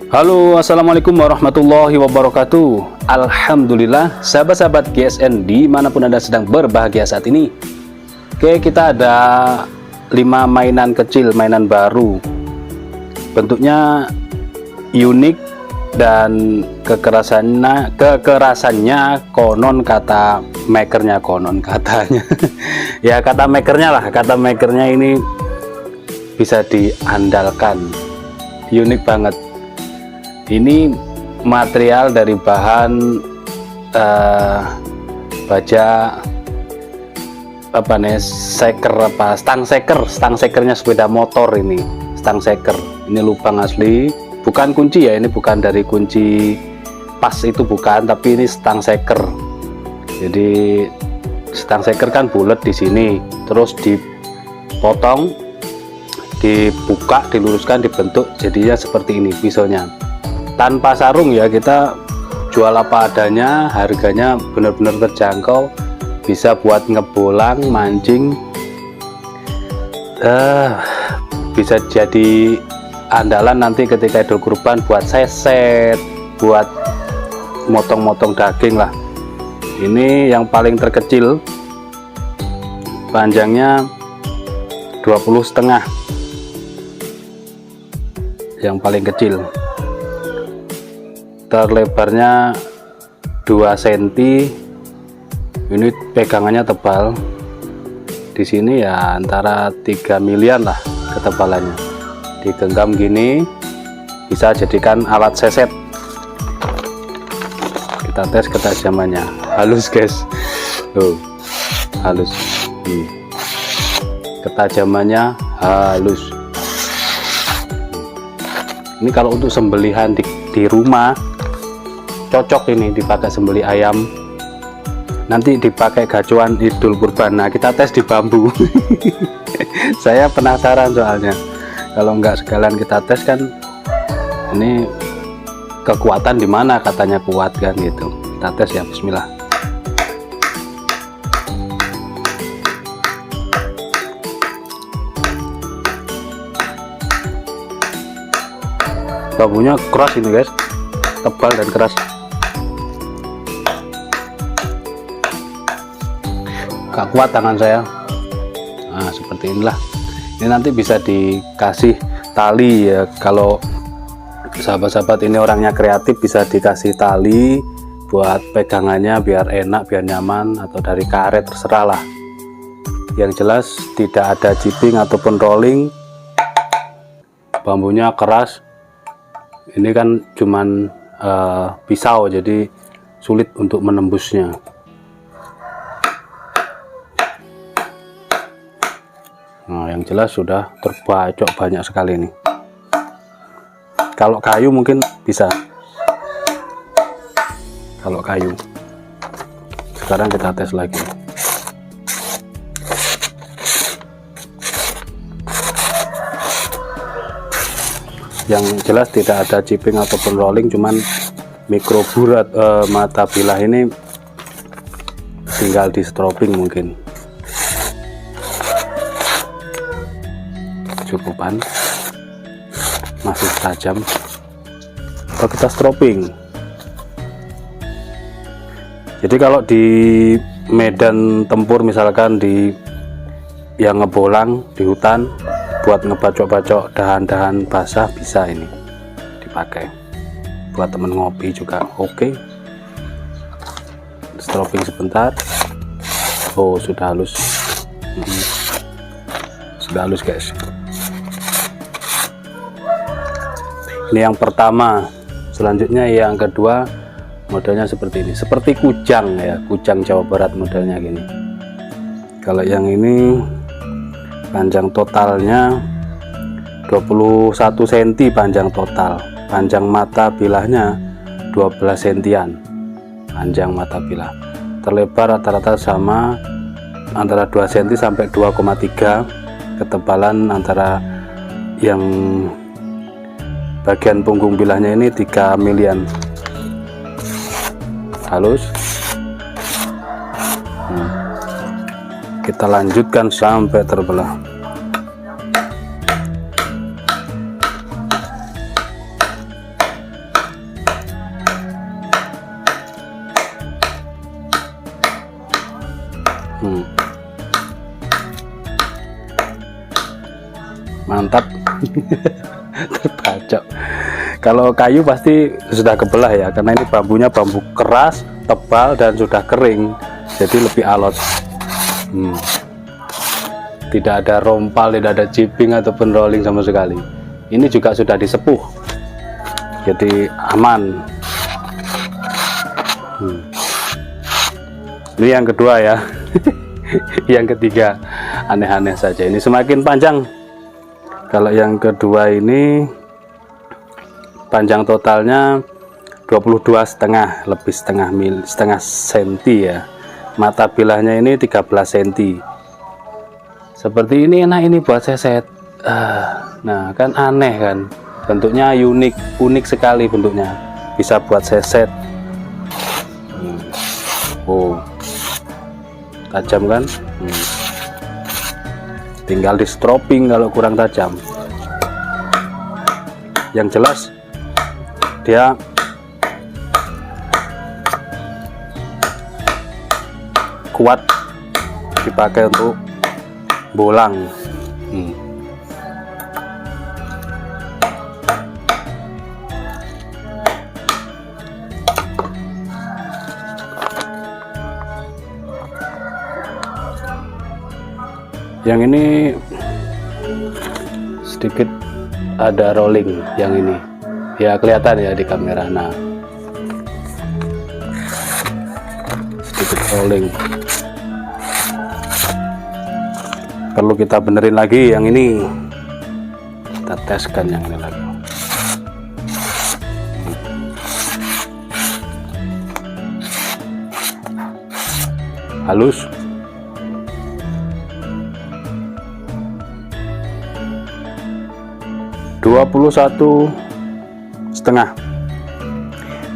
Halo, assalamualaikum warahmatullahi wabarakatuh. Alhamdulillah, sahabat-sahabat GSN dimanapun Anda sedang berbahagia saat ini. Oke, kita ada 5 mainan kecil, mainan baru. Bentuknya unik dan kekerasannya konon kata makernya, konon katanya. Ya, kata makernya lah, kata makernya ini bisa diandalkan. Unik banget. Ini material dari bahan baja stang sekernya sepeda motor. Ini stang seker, ini lubang asli, bukan kunci ya, ini bukan dari kunci pas itu, bukan, tapi ini stang seker. Jadi stang seker kan bulat di sini, terus dipotong, dibuka, diluruskan, dibentuk jadinya seperti ini pisaunya. Tanpa sarung ya, kita jual apa adanya, harganya benar-benar terjangkau, bisa buat ngebolang, mancing, bisa jadi andalan nanti ketika Idul Kurban, buat seset, buat motong-motong daging lah. Ini yang paling terkecil, panjangnya 20,5, yang paling kecil. Terlebarnya 2 cm. Ini pegangannya tebal. Di sini ya antara 3 milian lah ketebalannya. Digenggam gini, bisa jadikan alat seset. Kita tes ketajamannya. Halus guys, tuh halus. Ketajamannya halus. Ini kalau untuk sembelihan di rumah cocok, ini dipakai sembelih ayam, nanti dipakai gacuan Idul Kurban. Nah, kita tes di bambu. Saya penasaran soalnya, kalau nggak sekalian kita tes kan, ini kekuatan di mana, katanya kuat kan gitu. Kita tes ya, bismillah. Bambunya keras ini guys, tebal dan keras. Gak kuat tangan saya. Nah, seperti inilah. Ini nanti bisa dikasih tali ya, kalau sahabat-sahabat ini orangnya kreatif, bisa dikasih tali buat pegangannya biar enak, biar nyaman, atau dari karet, terserah lah. Yang jelas tidak ada jimping ataupun rolling. Bambunya keras. Ini kan cuman pisau, jadi sulit untuk menembusnya. Nah, yang jelas sudah terbacok banyak sekali nih. Kalau kayu mungkin bisa. Kalau kayu. Sekarang kita tes lagi. Yang jelas tidak ada chipping ataupun rolling, cuman mikroburat mata bilah ini tinggal di strobing mungkin. Cukupan, masih tajam. Kalau kita strobing, jadi kalau di medan tempur misalkan, di yang ngebolang di hutan, buat ngebacok-bacok dahan-dahan basah, bisa ini dipakai. Buat temen ngopi juga oke. Strobing sebentar. Oh, sudah halus. Sudah halus guys. Ini yang pertama. Selanjutnya yang kedua, modelnya seperti ini, seperti kujang ya, kujang Jawa Barat modelnya gini. Kalau yang ini panjang totalnya 21 cm panjang total. Panjang mata bilahnya 12 cm panjang mata bilah. Terlebar rata-rata sama, antara 2 cm sampai 2,3. Ketebalan antara yang bagian punggung bilahnya ini 3 milian. Halus. Kita lanjutkan sampai terbelah. mantap. Terbacok. Kalau kayu pasti sudah kebelah ya, karena ini bambunya bambu keras, tebal, dan sudah kering, jadi lebih alot. Tidak ada rompal, tidak ada chipping ataupun rolling sama sekali. Ini juga sudah disepuh, jadi aman. Ini yang kedua ya. Yang ketiga aneh-aneh saja, ini semakin panjang. Kalau yang kedua ini panjang totalnya 22,5, lebih setengah senti ya. Mata bilahnya ini 13 cm. Seperti ini enak ini buat seset. Nah kan aneh kan, bentuknya unik sekali bentuknya, bisa buat seset. Oh, tajam kan. Tinggal di stropping kalau kurang tajam. Yang jelas dia kuat dipakai untuk bolang. Yang ini sedikit ada rolling, yang ini ya kelihatan ya di kamera. Nah, sedikit rolling, perlu kita benerin lagi. Yang ini kita teskan yang ini lagi. Halus. (21,5).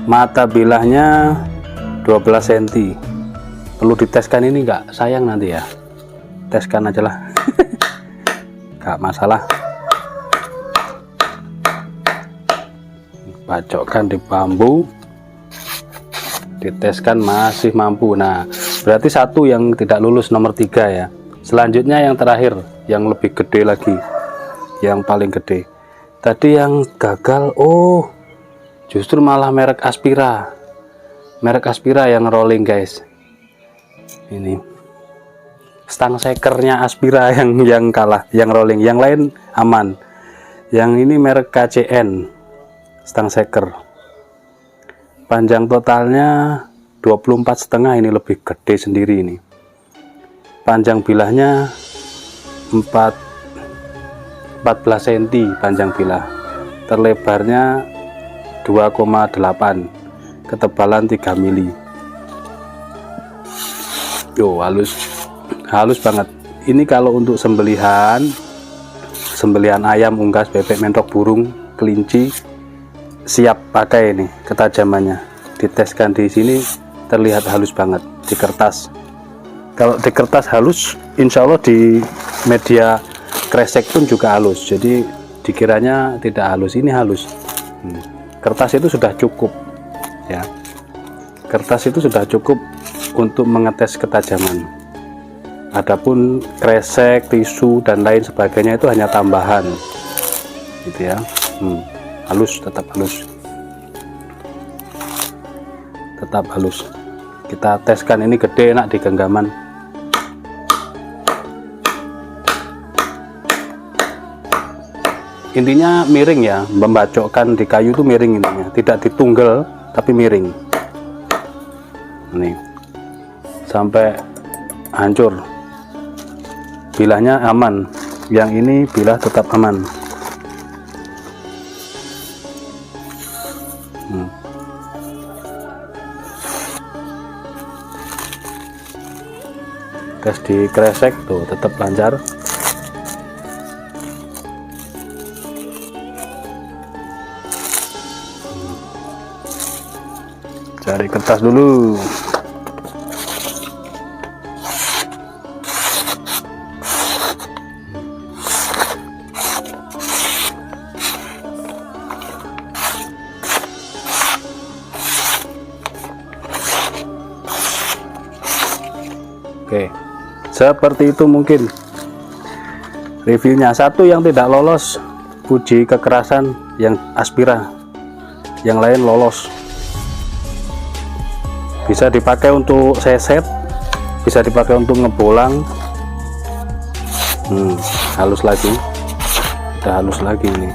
Mata bilahnya 12 cm. Perlu diteskan ini enggak? Sayang nanti ya. Teskan aja lah. Enggak masalah. Bacokkan di bambu. Diteskan masih mampu. Nah, berarti satu yang tidak lulus, nomor 3 ya. Selanjutnya yang terakhir, yang lebih gede lagi. Yang paling gede. Tadi yang gagal, oh justru malah merek Aspira. Merek Aspira yang rolling guys. Ini stang shakernya Aspira yang kalah, yang rolling. Yang lain aman. Yang ini merek KCN stang shaker. Panjang totalnya 24,5, ini lebih gede sendiri ini. Panjang bilahnya 14 cm panjang bilah, terlebarnya 2,8, ketebalan 3 mili. Yo, halus banget. Ini kalau untuk sembelihan ayam, unggas, bebek, mentok, burung, kelinci, siap pakai ini ketajamannya. Diteskan di sini terlihat halus banget di kertas. Kalau di kertas halus, insya Allah di media kresek pun juga halus, jadi dikiranya tidak halus, ini halus. Kertas itu sudah cukup ya, kertas itu sudah cukup untuk mengetes ketajaman. Adapun kresek, tisu, dan lain sebagainya itu hanya tambahan gitu ya. Halus, tetap halus, tetap halus. Kita teskan, ini gede, enak di genggaman. Intinya miring ya, membacokkan di kayu itu miring intinya, tidak ditunggal tapi miring. Ini sampai hancur. Bilahnya aman, yang ini bilah tetap aman. Tes di kresek tuh tetap lancar. Cari kertas dulu. Oke, seperti itu mungkin. reviewnya. Satu yang tidak lolos uji kekerasan yang Aspira, yang lain lolos. Bisa dipakai untuk seset, bisa dipakai untuk ngebolang. Halus lagi, udah halus lagi ini.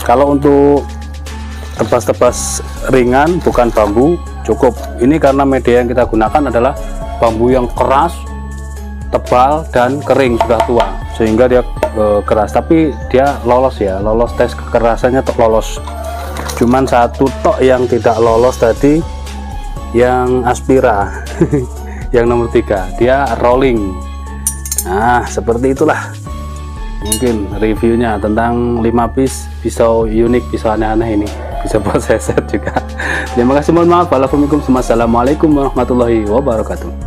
Kalau untuk tebas-tebas ringan bukan bambu cukup. Ini karena media yang kita gunakan adalah bambu yang keras, tebal dan kering, sudah tua, sehingga dia keras. Tapi dia lolos ya, lolos tes kekerasannya, lolos. Cuman satu tok yang tidak lolos tadi, yang Aspira yang nomor 3, dia rolling. Nah seperti itulah mungkin reviewnya tentang 5 piece pisau unik, pisau aneh-aneh ini. Bisa buat seset juga. Terima kasih, mohon maaf. Wassalamualaikum warahmatullahi wabarakatuh.